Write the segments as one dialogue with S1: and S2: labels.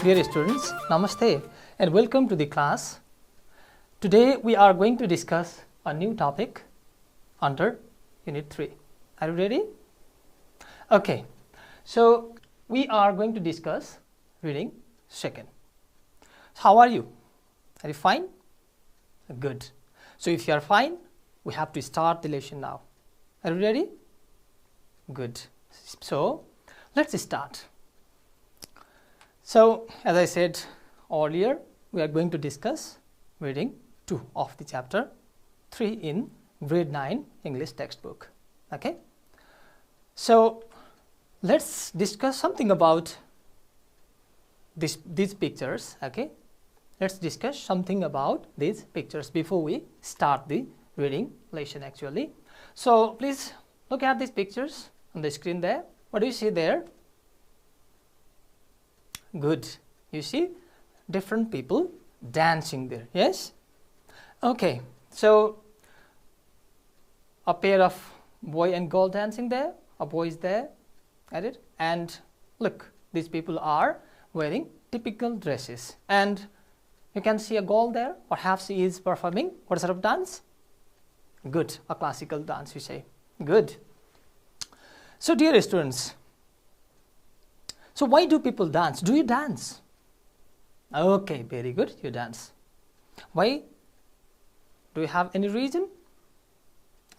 S1: Dear students, Namaste and welcome to the class. Today we are going to discuss a new topic under Unit 3. Are you ready? Okay, so we are going to discuss reading second. How are you? Are you fine? Good. So if you are fine, we have to start the lesson now. Are you ready? Good. So let's start. So as I said earlier, we are going to discuss reading 2 of the chapter 3 in grade 9 English textbook. Okay. So let's discuss something about these pictures. Okay. Let's discuss something about these pictures before we start the reading lesson actually. So please look at these pictures on the screen there. What do you see there? Good. You see different people dancing there. Yes? Okay. So a pair of boy and girl dancing there. A boy is there. Got it? And look, these people are wearing typical dresses. And you can see a girl there. Perhaps she is performing what sort of dance? Good. A classical dance, you say. Good. So dear students, so why do people dance? Do you dance? Okay, very good, you dance. Why? Do you have any reason?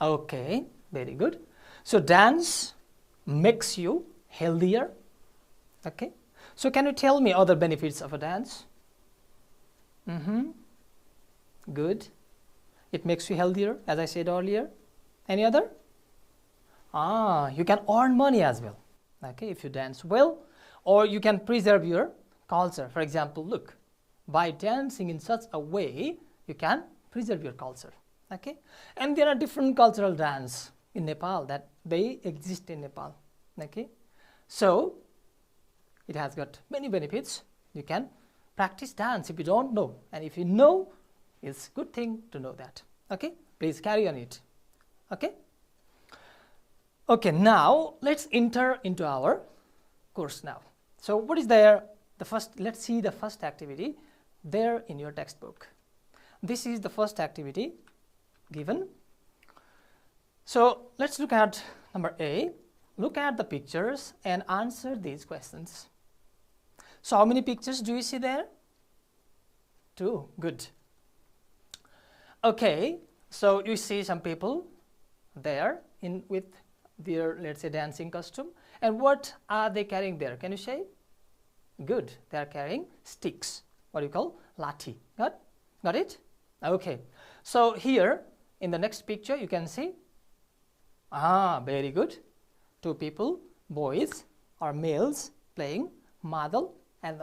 S1: Okay, very good. So dance makes you healthier. Okay. So can you tell me other benefits of a dance? Good. It makes you healthier, as I said earlier. Any other? You can earn money as well. Okay, if you dance well. Or you can preserve your culture. For example, look, by dancing in such a way, you can preserve your culture. Okay? And there are different cultural dance in Nepal that they exist in Nepal. Okay? So, it has got many benefits. You can practice dance if you don't know. And if you know, it's a good thing to know that. Okay? Please carry on it. Okay? Okay, now let's enter into our course now. So what is there? Let's see the first activity there in your textbook. This is the first activity given. So let's look at number A. Look at the pictures and answer these questions. So how many pictures do you see there? 2. Good. Okay, so you see some people there with their, let's say, dancing costume. And what are they carrying there? Can you say? Good. They are carrying sticks. What do you call? Lathi. Got it? Okay. So here in the next picture you can see. Very good. 2 people, boys or males playing madal, and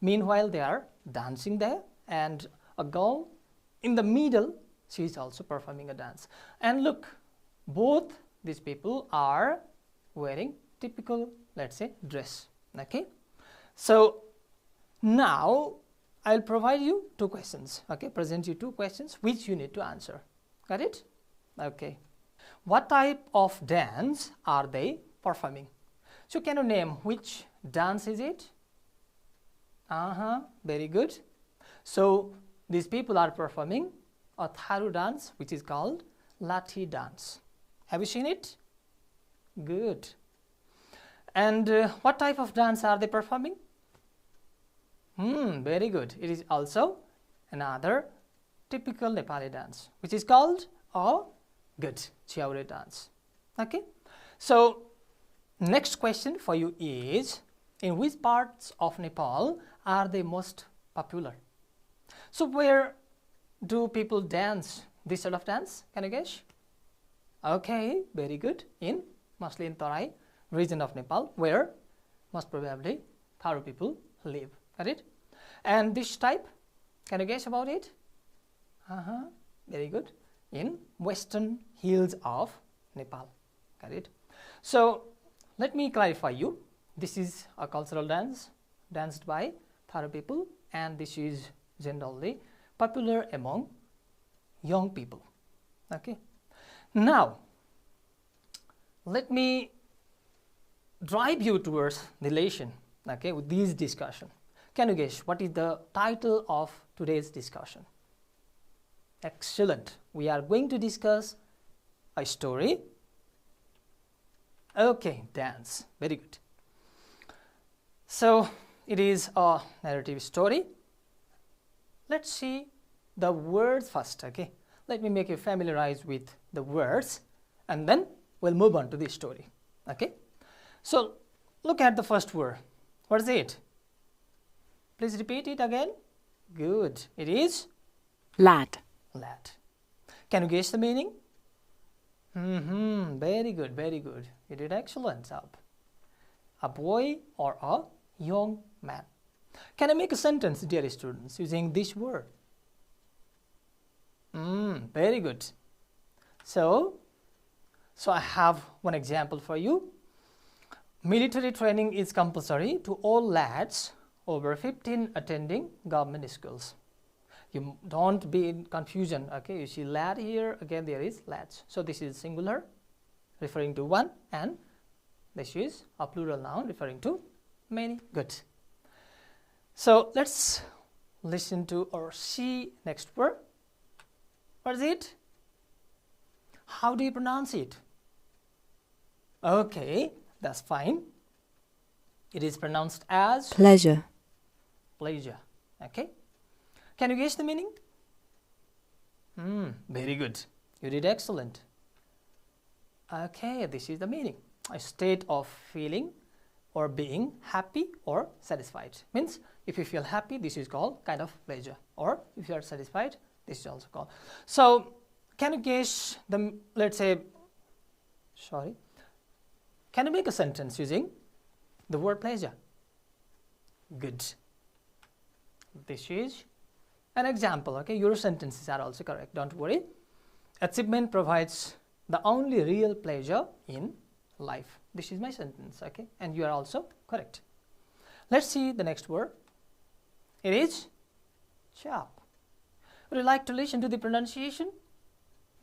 S1: meanwhile they are dancing there. And a girl in the middle, she is also performing a dance. And look, both these people are wearing typical, let's say, dress. Okay. So now I'll provide you 2 questions. Okay. Present you 2 questions which you need to answer. Got it? Okay. What type of dance are they performing? So can you name which dance is it? Very good. So these people are performing a Tharu dance which is called Lathi dance. Have you seen it? Good. And what type of dance are they performing? Very good. It is also another typical Nepali dance, which is called good Chiaure dance. Okay. So next question for you is, in which parts of Nepal are they most popular? So where do people dance this sort of dance? Can you guess? Okay, very good. Mostly in Tarai region of Nepal, where most probably Tharo people live. Got it? And this type, can you guess about it? Very good. In western hills of Nepal. Got it? So let me clarify you. This is a cultural dance danced by Tharo people, and this is generally popular among young people. Okay. Now, let me drive you towards the lesson, okay, with this discussion. can you guess what is the title of today's discussion? Excellent. We are going to discuss a story. Okay, dance. Very good. So it is a narrative story. Let's see the words first. Okay, let me make you familiarized with the words and then we'll move on to the story. Okay, so look at the first word. What is it? Please repeat it again. Good. It is
S2: lad.
S1: Lad. Can you guess the meaning? Very good, very good. You did excellent job. A boy or a young man. Can I make a sentence, dear students, using this word? Very good. So I have one example for you. Military training is compulsory to all lads over 15 attending government schools. You don't be in confusion. Okay, you see lad here, again there is lads. So this is singular referring to one, and this is a plural noun referring to many. Good. So let's listen to or see next word. What is it? How do you pronounce it? Okay, that's fine. It is pronounced as
S2: pleasure.
S1: Pleasure. Okay. Can you guess the meaning? Very good. You did excellent. Okay, this is the meaning. A state of feeling or being happy or satisfied. Means if you feel happy, this is called kind of pleasure. Or if you are satisfied, this is also called. So can you guess the, let's say, can you make a sentence using the word pleasure? Good. This is an example. Okay, your sentences are also correct, don't worry. Achievement provides the only real pleasure in life. This is my sentence. Okay, and you are also correct. Let's see the next word. It is chap. Would you like to listen to the pronunciation?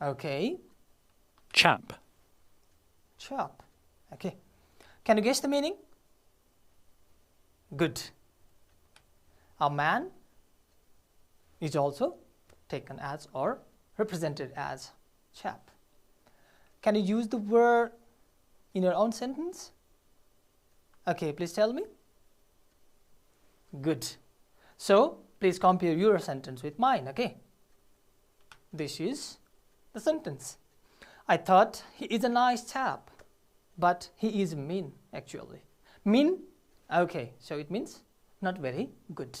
S1: Okay.
S2: Chap.
S1: Chap. Okay. Can you guess the meaning? Good. A man is also taken as or represented as chap. Can you use the word in your own sentence? Okay, please tell me. Good. So please compare your sentence with mine. Okay, this is the sentence. I thought he is a nice chap, but he is mean actually. Mean? Okay, so it means not very good.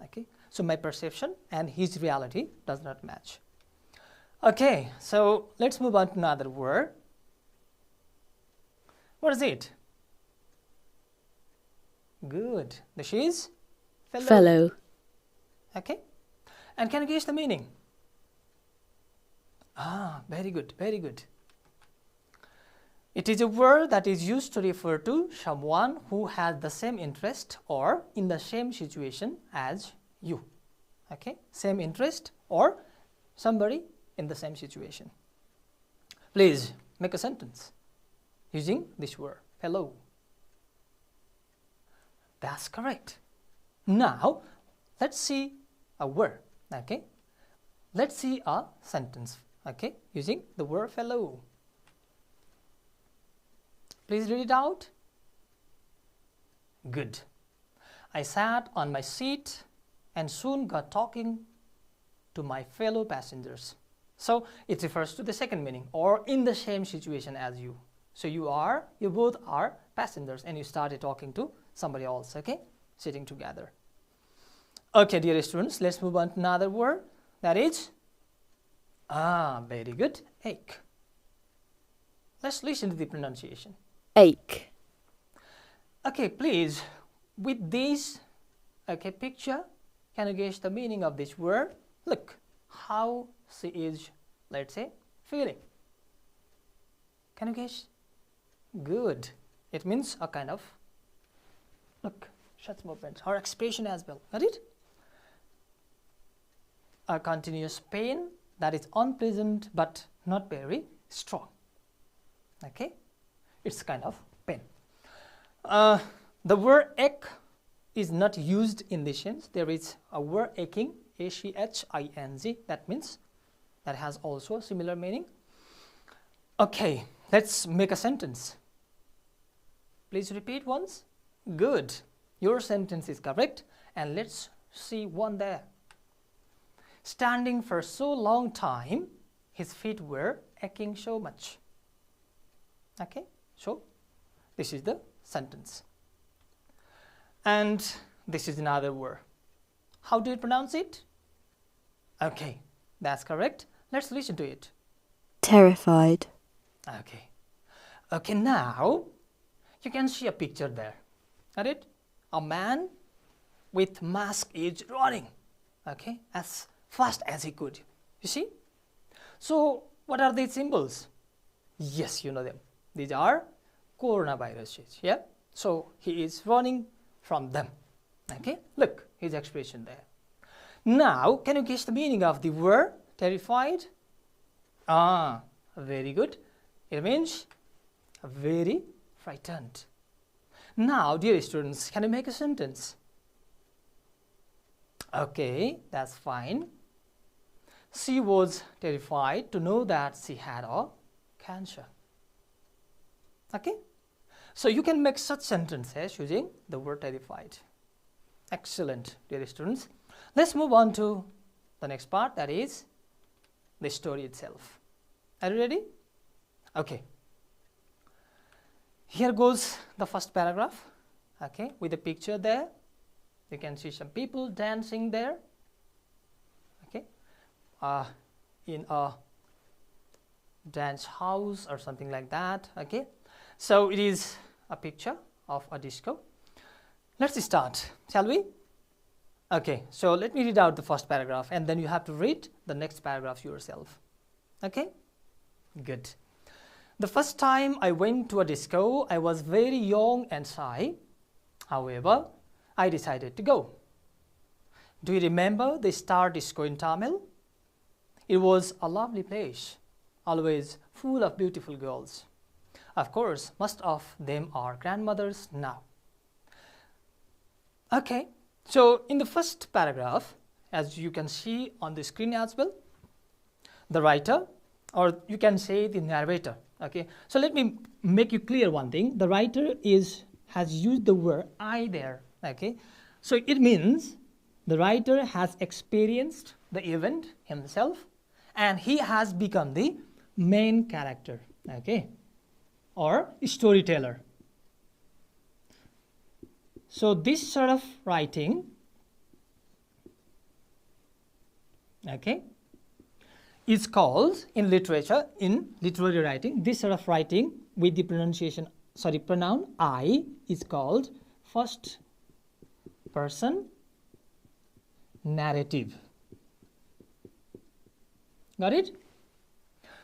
S1: Okay, so my perception and his reality does not match. Okay, so let's move on to another word. What is it? Good. This is
S2: Fellow.
S1: Okay, and can you guess the meaning? Very good, very good. It is a word that is used to refer to someone who has the same interest or in the same situation as you. Okay, same interest or somebody in the same situation. Please make a sentence using this word, fellow. That's correct. Now let's see a word. Okay, let's see a sentence. Okay, using the word fellow. Please read it out. Good. I sat on my seat and soon got talking to my fellow passengers. So it refers to the second meaning, or in the same situation as you. So you both are passengers and you started talking to somebody else, okay, sitting together. Okay, dear students, let's move on to another word. That is, very good, ache. Let's listen to the pronunciation.
S2: Ache.
S1: Okay, please, with this picture, can you guess the meaning of this word? Look, how she is, let's say, feeling. Can you guess? Good. It means a kind of, look, shots movement or expression as well. Got it? A continuous pain that is unpleasant but not very strong. Okay? It's kind of pain. The word ache is not used in this sense. There is a word aching, A-C-H-I-N-G, that means that has also a similar meaning. Okay, let's make a sentence. Please repeat once. Good. Your sentence is correct. And let's see one there. Standing for so long time, his feet were aching so much. Okay, so this is the sentence. And this is another word. How do you pronounce it? Okay, that's correct. Let's listen to it.
S2: Terrified.
S1: Okay. Okay, now you can see a picture there. Got it? A man with mask is running, okay, as fast as he could. You see? So what are these symbols? Yes, you know them. These are coronaviruses. Yeah. So he is running from them. Okay. Look, his expression there. Now, can you guess the meaning of the word terrified? Ah, very good. It means very frightened. Now, dear students, can you make a sentence? Okay, that's fine. She was terrified to know that she had a cancer. Okay, so you can make such sentences using the word terrified. Excellent, dear students. Let's move on to the next part, that is the story itself. Are you ready? Okay. Here goes the first paragraph, okay, with a picture there. You can see some people dancing there, okay, in a dance house or something like that, okay. So it is a picture of a disco. Let's start, shall we? Okay, so let me read out the first paragraph and then you have to read the next paragraph yourself, okay? Good. The first time I went to a disco, I was very young and shy. However, I decided to go. Do you remember the Star Disco in Tamil? It was a lovely place, always full of beautiful girls. Of course, most of them are grandmothers now. Okay, so in the first paragraph, as you can see on the screen as well, the writer, or you can say the narrator, okay. So let me make you clear one thing. The writer has used the word I there, okay. So it means the writer has experienced the event himself and he has become the main character, okay, or storyteller. So this sort of writing, okay, is called in literature, in literary writing, this sort of writing with the pronoun I is called first person narrative. Got it?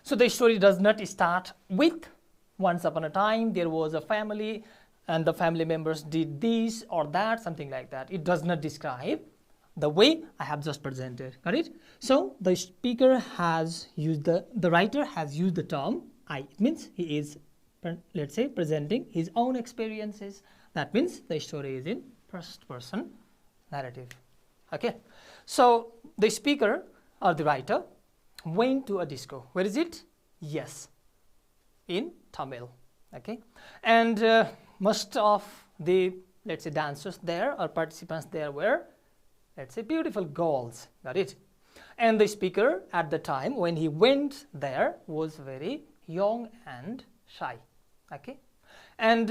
S1: So the story does not start with once upon a time there was a family and the family members did this or that, something like that. It does not describe the way I have just presented. Got it? So the speaker has used the writer has used the term I. It means he is, let's say, presenting his own experiences. That means the story is in first person narrative. Okay. So the speaker or the writer went to a disco. Where is it? Yes, in Tamil. Okay. And most of the, let's say, dancers there or participants there were, let's say, beautiful girls. Got it? And the speaker at the time when he went there was very young and shy. Okay. And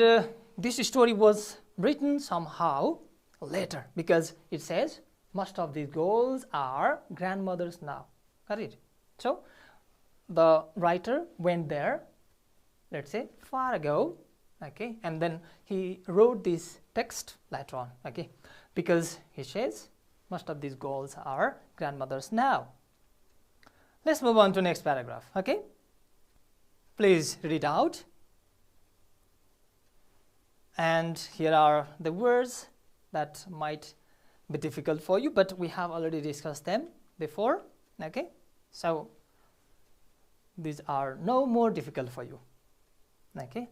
S1: this story was written somehow later because it says most of these girls are grandmothers now. Got it? So the writer went there, let's say, far ago, okay, and then he wrote this text later on, okay, because he says most of these girls are grandmothers now. Let's move on to next paragraph, okay. Please read it out. And here are the words that might be difficult for you, but we have already discussed them before, okay. So these are no more difficult for you, okay.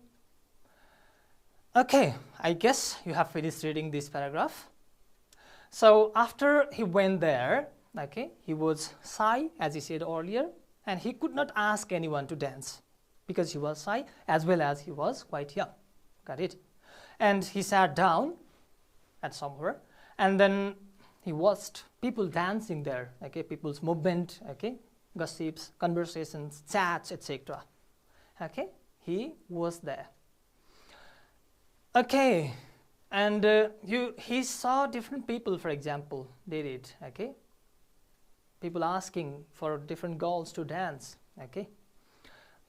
S1: Okay, I guess you have finished reading this paragraph. So after he went there, okay, he was shy, as he said earlier, and he could not ask anyone to dance because he was shy as well as he was quite young. Got it? And he sat down at somewhere, and then he watched people dancing there, okay, people's movement, okay, gossips, conversations, chats, etc. Okay, he was there. Okay, and he saw different people, for example, did it, okay, people asking for different girls to dance, okay.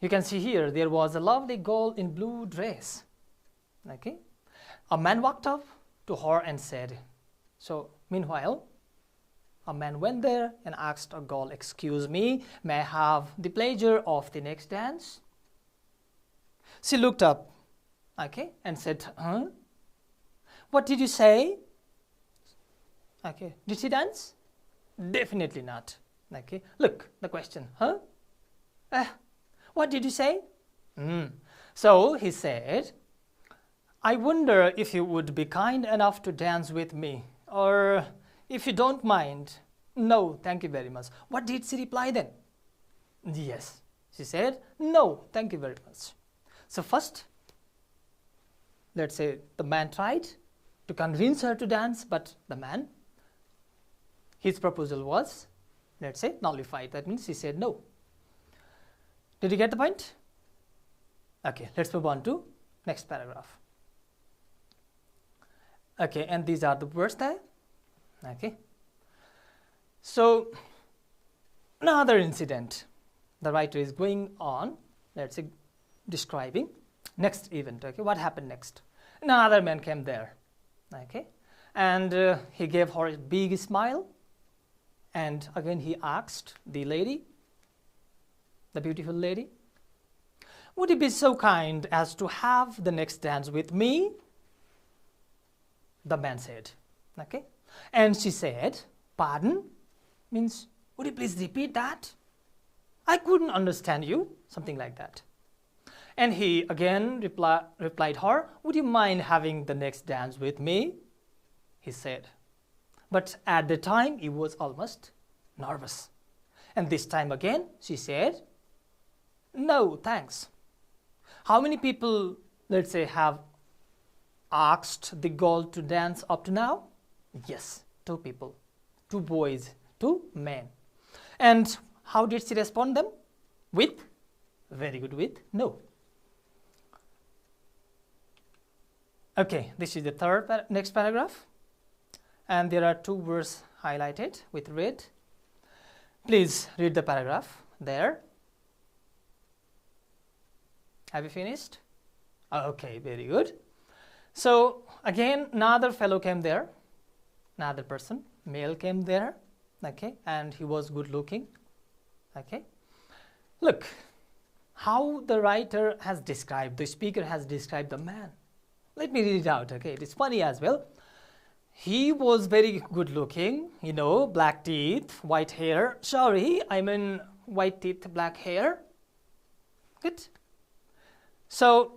S1: You can see here there was a lovely girl in blue dress, okay. A man walked up to her and said, so meanwhile a man went there and asked a girl, excuse me, may I have the pleasure of the next dance? She looked up, okay, and said, huh? What did you say? Okay, did she dance? Definitely not. Okay, look, the question, huh? What did you say? So he said, I wonder if you would be kind enough to dance with me, or if you don't mind. No, thank you very much. What did she reply then? Yes, she said, no, thank you very much. So first, let's say the man tried to convince her to dance, but the man, his proposal was, let's say, nullified. That means he said no. Did you get the point? Okay, let's move on to next paragraph. Okay, and these are the words there. Okay. So, another incident. The writer is going on, let's say, describing next event. Okay, what happened next? Another man came there. Okay, and he gave her a big smile, and again he asked the lady, the beautiful lady, would you be so kind as to have the next dance with me? The man said, okay, and she said, pardon, means would you please repeat that? I couldn't understand you, something like that. And he again replied her, would you mind having the next dance with me? He said. But at the time he was almost nervous. And this time again she said, no, thanks. How many people, let's say, have asked the girl to dance up to now? Yes, 2 people, 2 boys, 2 men. And how did she respond them? With, very good, with no. Okay, this is the next paragraph, and there are 2 words highlighted with red. Please read the paragraph there. Have you finished? Okay, very good. So again, another fellow came there, another person, male came there, okay, and he was good looking, okay. Look how the writer has described, the speaker has described the man. Let me read it out, okay, it is funny as well. He was very good looking, you know, black teeth, white hair. Sorry, I mean white teeth, black hair. Good. So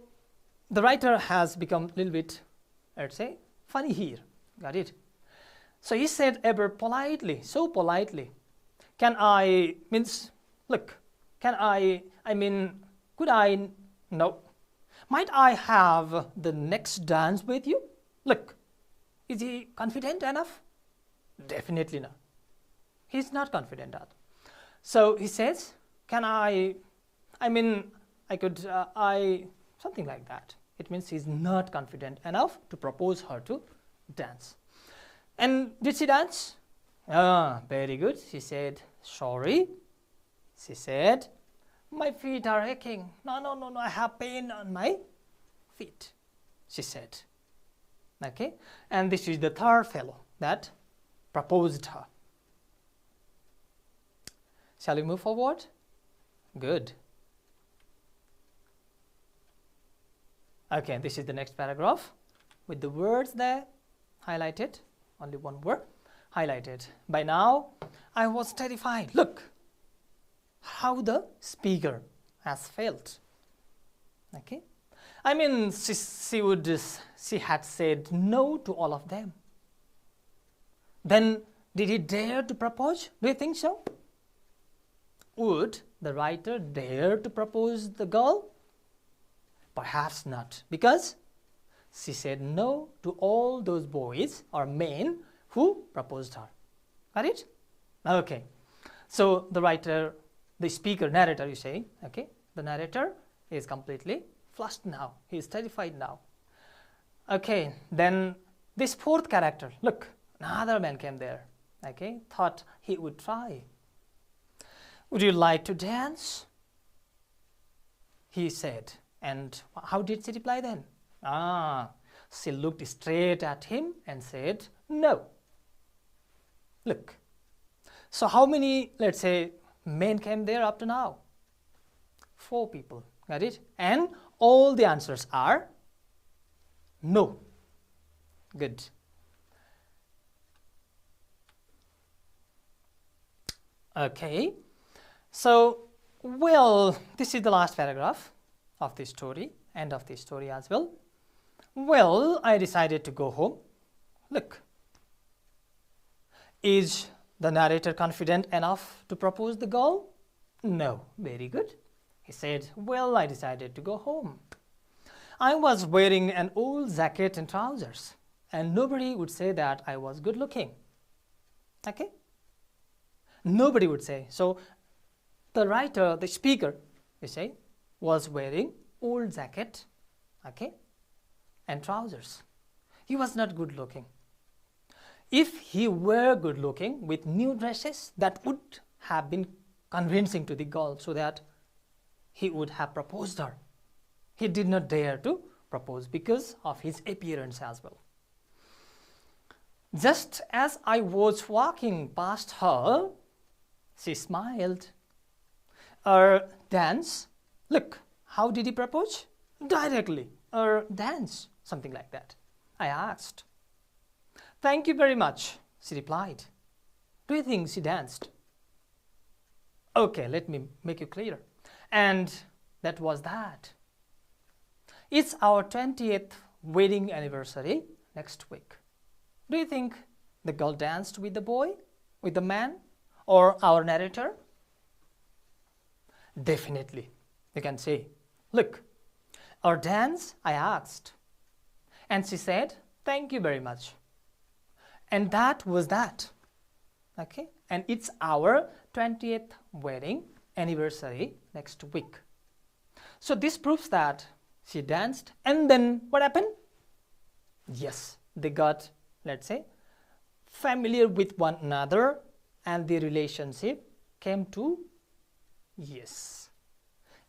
S1: the writer has become a little bit, let's say, funny here. Got it? So he said ever politely, so politely, can I, means, look, can I mean, could I, no. Might I have the next dance with you? Look, is he confident enough? Definitely not. He's not confident enough. So he says, can I mean, I could, something like that. It means he's not confident enough to propose her to dance. And did she dance? Ah, very good. She said, sorry. She said, my feet are aching. No, I have pain on my feet, she said. Okay, and this is the 3rd fellow that proposed her. Shall we move forward? Good. Okay, this is the next paragraph with the words there highlighted, only 1 word highlighted. By now, I was terrified. Look how the speaker has felt. Okay, I mean, she had said no to all of them. then did he dare to propose? Do you think so? Would the writer dare to propose the girl? Perhaps not, because she said no to all those boys or men who proposed her. Got it? Okay. So the writer, the speaker, narrator, you say, okay, the narrator is completely flushed now. He is terrified now. Okay, then this fourth character, look, another man came there, okay, thought he would try. Would you like to dance? He said. And how did she reply then? She looked straight at him and said, no. Look. So how many, let's say, men came there up to now? 4 people. Got it? And all the answers are no. Good. Okay. So, well, this is the last paragraph of the story, end of the story as well. Well, I decided to go home. Look. Is the narrator confident enough to propose the girl? No. Very good. He said, well, I decided to go home. I was wearing an old jacket and trousers, and nobody would say that I was good looking. Okay? Nobody would say. So, the writer, the speaker, you say, was wearing old jacket, okay, and trousers. He was not good looking. If he were good looking with new dresses, that would have been convincing to the girl so that he would have proposed her. He did not dare to propose because of his appearance as well. Just as I was walking past her, she smiled. Dance? Look, how did he propose? Directly. Dance? Something like that. I asked. Thank you very much, she replied. Do you think she danced? Okay, let me make you clearer. And that was that. It's our 20th wedding anniversary next week. Do you think the girl danced with the boy, with the man, or our narrator? Definitely. You can say, look, our dance, I asked. And she said, thank you very much. And that was that. Okay? And it's our 20th wedding anniversary next week. So this proves that she danced, and then what happened? Yes, they got, let's say, familiar with one another, and the relationship came to, yes,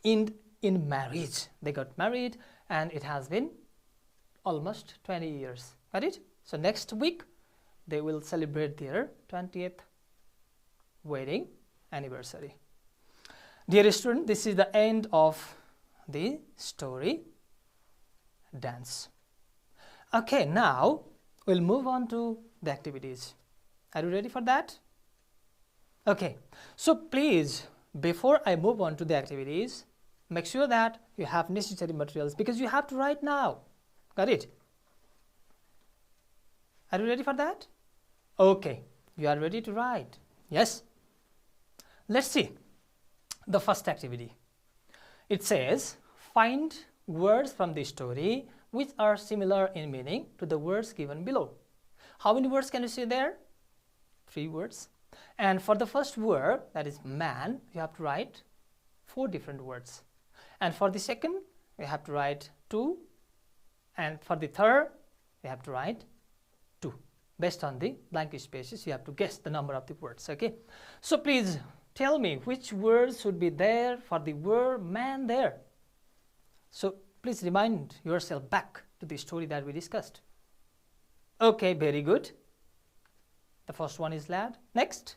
S1: in marriage. They got married, and it has been almost 20 years. Got it? So next week, they will celebrate their 20th wedding anniversary. Dear student, this is the end of the story dance. Okay, now we'll move on to the activities. Are you ready for that? Okay, so please, before I move on to the activities, make sure that you have necessary materials because you have to write now. Got it? Are you ready for that? Okay, you are ready to write. Yes? Let's see the first activity. It says, find words from the story which are similar in meaning to the words given below. How many words can you see there? 3 words. And for the first word, that is man, you have to write 4 different words. And for the second, you have to write 2. And for the third, you have to write 2. Based on the blank spaces, you have to guess the number of the words. Okay. So please tell me which words should be there for the word man there. So please remind yourself back to the story that we discussed. Okay, very good. The first one is lad. Next.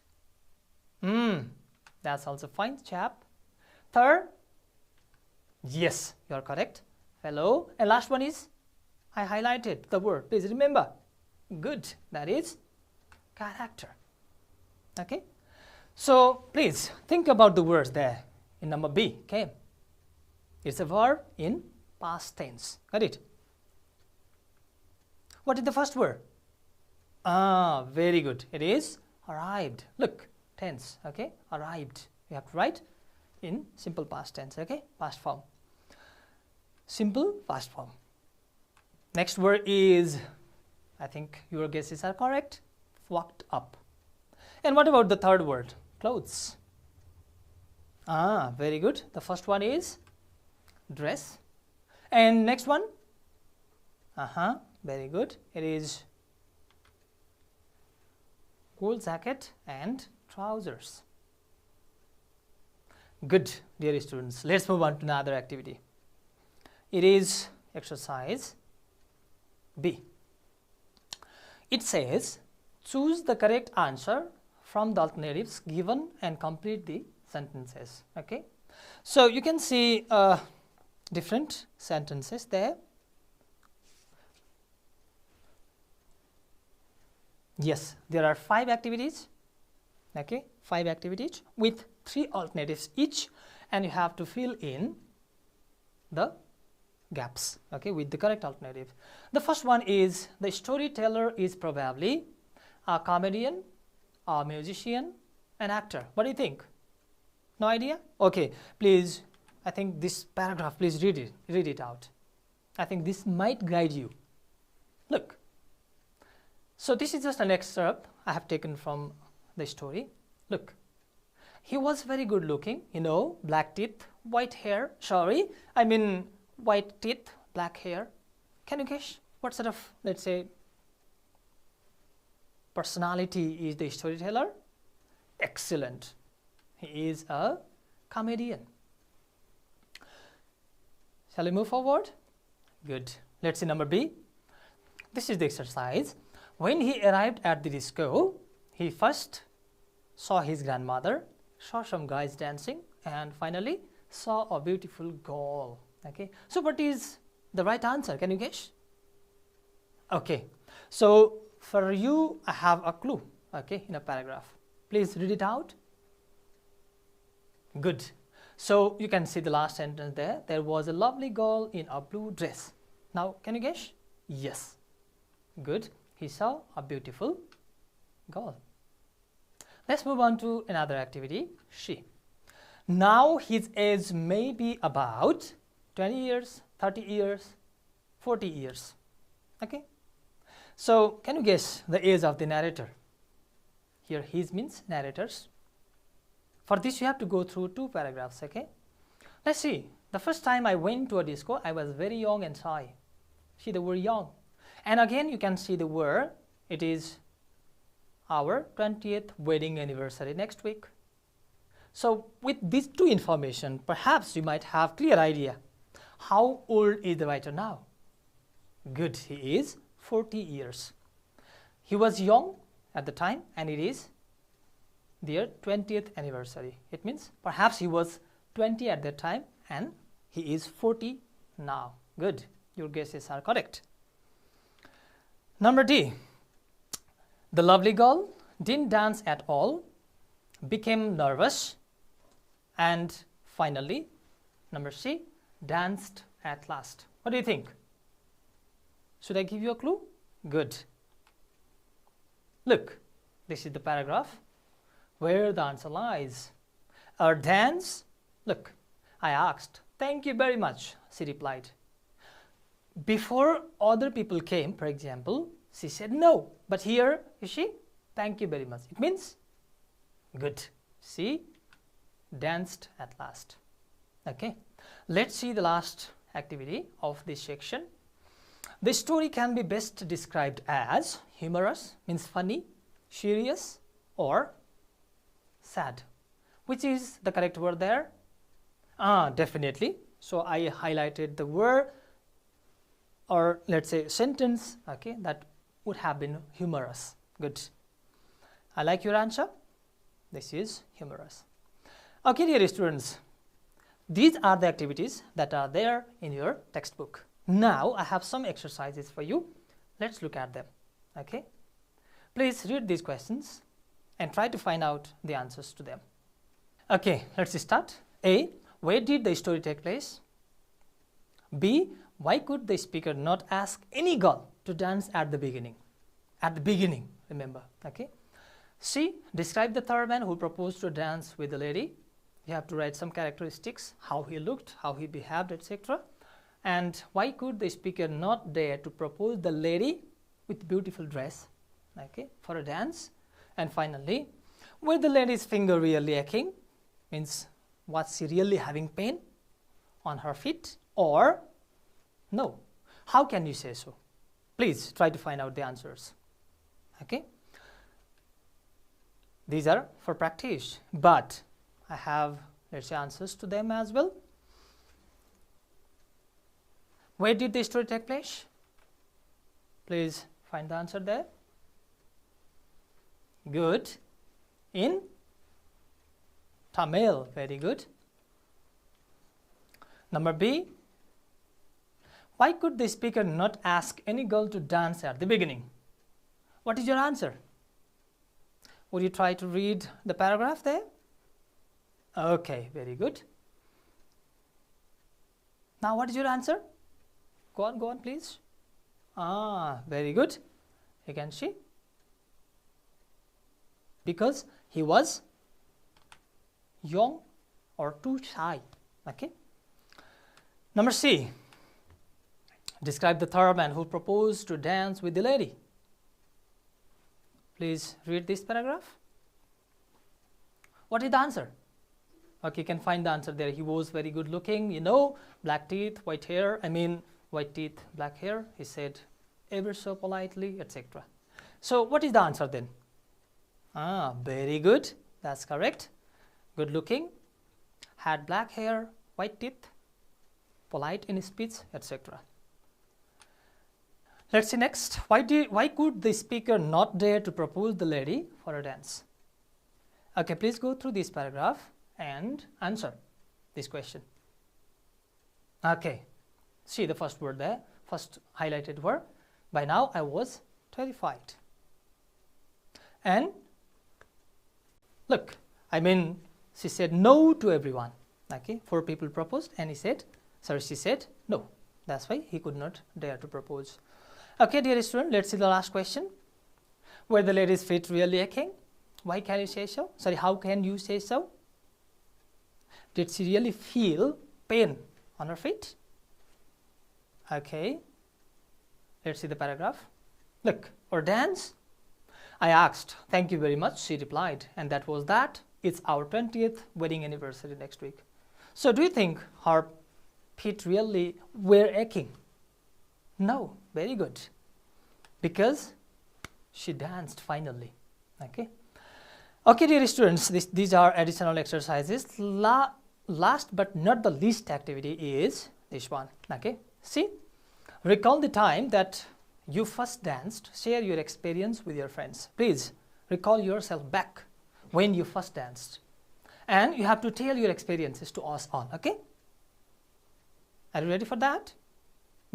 S1: That's also fine, chap. Third. Yes, you are correct. Fellow. And last one is, I highlighted the word. Please remember. Good. That is character. Okay. So please think about the words there in number B. Okay. It's a verb in past tense. Got it? What is the first word? Ah, very good. It is arrived. Look, tense, okay? Arrived. You have to write in simple past tense, okay? Past form. Simple past form. Next word is, I think your guesses are correct, walked up. And what about the third word? Clothes. Ah, very good. The first one is dress. And next one? Very good. It is wool jacket and trousers. Good, dear students. Let's move on to another activity. It is exercise B. It says, choose the correct answer from the alternatives given and complete the sentences. Okay, so you can see different sentences there. Yes, there are 5 activities. Okay, 5 activities with 3 alternatives each, and you have to fill in the gaps, okay, with the correct alternative. The first one is, the storyteller is probably a comedian, a musician, an actor. What do you think? No idea? Okay, please, I think this paragraph, please read it out. I think this might guide you. Look, so this is just an excerpt I have taken from the story. Look, he was very good looking, you know, black teeth, white hair, white teeth, black hair. Can you guess what sort of, let's say, personality is the storyteller? Excellent. He is a comedian. Shall we move forward? Good. Let's see number B. This is the exercise. When he arrived at the disco, he first saw his grandmother, saw some guys dancing, and finally saw a beautiful girl. Okay, so what is the right answer? Can you guess? Okay, so for you, I have a clue, okay, in a paragraph. Please read it out. Good. So you can see the last sentence there. There was a lovely girl in a blue dress. Now, can you guess? Yes. Good. He saw a beautiful girl. Let's move on to another activity, she. Now his age may be about 20 years, 30 years, 40 years. Okay. So can you guess the age of the narrator? Here his means narrators. For this you have to go through 2 paragraphs, okay. Let's see. The first time I went to a disco, I was very young and shy. See the word young. And again you can see the word, it is our 20th wedding anniversary next week. So with these 2 information, perhaps you might have clear idea. How old is the writer now? Good, he is 40 years. He was young at the time and it is their 20th anniversary. It means perhaps he was 20 at that time and he is 40 now. Good, your guesses are correct. Number D. The lovely girl didn't dance at all, became nervous, and finally, number C, danced at last. What do you think? Should I give you a clue? Good. Look, this is the paragraph where the answer lies. Our dance? Look, I asked. Thank you very much, she replied. Before other people came, for example, she said no. But here, you see, thank you very much. It means good. She danced at last. Okay. Let's see the last activity of this section. The story can be best described as humorous, means funny, serious, or sad. Which is the correct word there? Definitely. So I highlighted the word, or let's say sentence, okay, that would have been humorous. Good. I like your answer. This is humorous. Okay, dear students, these are the activities that are there in your textbook. Now I have some exercises for you. Let's look at them. Okay. Please read these questions and try to find out the answers to them. Okay, let's start. A. Where did the story take place? B. Why could the speaker not ask any girl to dance at the beginning? at the beginning, remember. Okay. C, describe the third man who proposed to dance with the lady. You have to write some characteristics, how he looked, how he behaved, etc. And why could the speaker not dare to propose the lady with beautiful dress, okay, for a dance? And finally, were the lady's finger really aching? Means, was she really having pain on her feet, or no? How can you say so? Please try to find out the answers. Okay. These are for practice, but I have, let's say, answers to them as well. Where did the story take place? Please find the answer there. Good. In Tamil. Very good. Number B. Why could the speaker not ask any girl to dance at the beginning? What is your answer? Would you try to read the paragraph there? Okay, very good. Now what is your answer? Go on please. Very good. You can see. Because he was young or too shy. Okay. Number C. Describe the third man who proposed to dance with the lady. Please read this paragraph. What is the answer? Okay, you can find the answer there. He was very good looking, you know, black teeth, white hair. White teeth, black hair. He said ever so politely, etc. So what is the answer then? Very good. That's correct. Good looking, had black hair, white teeth, polite in speech, etc. Let's see next. Why could the speaker not dare to propose the lady for a dance? Okay, please go through this paragraph and answer this question. Okay, see the first word there, first highlighted word. By now I was terrified. And look, she said no to everyone. Okay, 4 people proposed and she said no. That's why he could not dare to propose. Okay, dear student, let's see the last question. Were the lady's feet really aching? Why can you say so? Sorry, how can you say so? Did she really feel pain on her feet? Okay, let's see the paragraph. Look, or dance? I asked, thank you very much, she replied, and that was that. It's our 20th wedding anniversary next week. So do you think her feet really were aching? No, very good, because she danced finally. Okay, dear students, these are additional exercises. Last but not the least activity is this one. Okay, see, recall the time that you first danced. Share your experience with your friends. Please recall yourself back when you first danced, and you have to tell your experiences to us all. Okay, are you ready for that?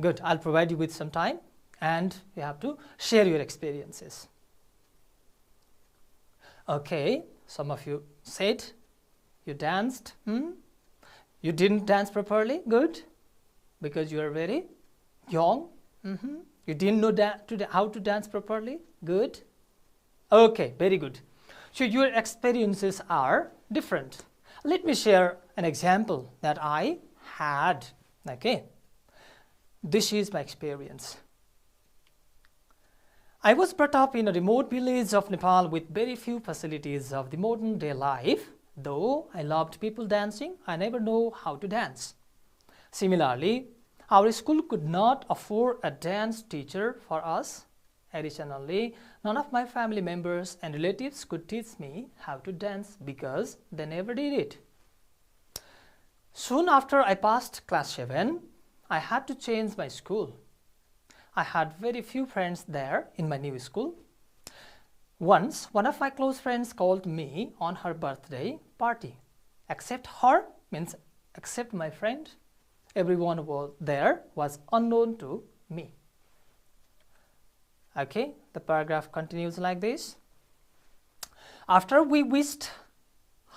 S1: Good. I'll provide you with some time and you have to share your experiences. Okay, some of you said you danced. You didn't dance properly. Good, because you are very young. You didn't know how to dance properly. Good. Okay, very good. So your experiences are different. Let me share an example that I had. Okay, this is my experience. I was brought up in a remote village of Nepal with very few facilities of the modern day life. Though I loved people dancing, I never knew how to dance. Similarly, our school could not afford a dance teacher for us. Additionally, none of my family members and relatives could teach me how to dance because they never did it. Soon after I passed class 7, I had to change my school. I had very few friends there in my new school. Once, one of my close friends called me on her birthday party. Except her, means except my friend, everyone there was unknown to me. Okay, the paragraph continues like this. After we wished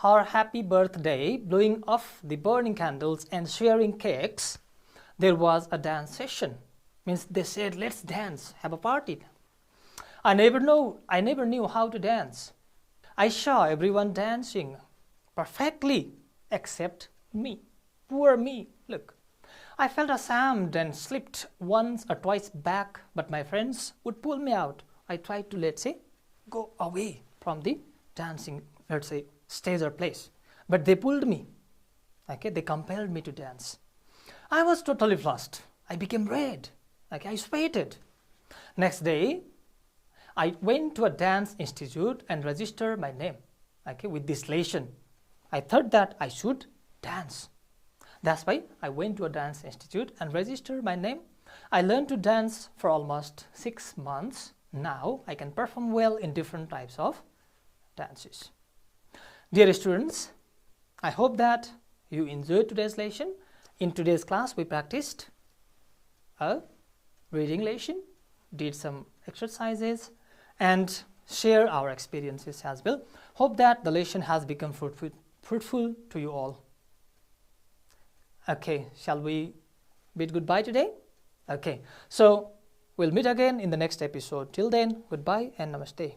S1: her happy birthday, blowing off the burning candles and sharing cakes, there was a dance session. Means they said, let's dance, have a party. I never knew how to dance. I saw everyone dancing perfectly except me. Poor me, look. I felt ashamed and slipped once or twice back, but my friends would pull me out. I tried to, let's say, go away from the dancing, let's say, stage or place. But they pulled me. Okay, they compelled me to dance. I was totally flushed. I became red. Okay, I sweated. Next day, I went to a dance institute and registered my name, okay, with this lesson. I thought that I should dance. That's why I went to a dance institute and registered my name. I learned to dance for almost 6 months. Now I can perform well in different types of dances. Dear students, I hope that you enjoyed today's lesson. In today's class, we practiced a reading lesson, did some exercises, and share our experiences as well. Hope that the lesson has become fruitful to you all. Okay, shall we bid goodbye today? Okay, so we'll meet again in the next episode. Till then, goodbye and namaste.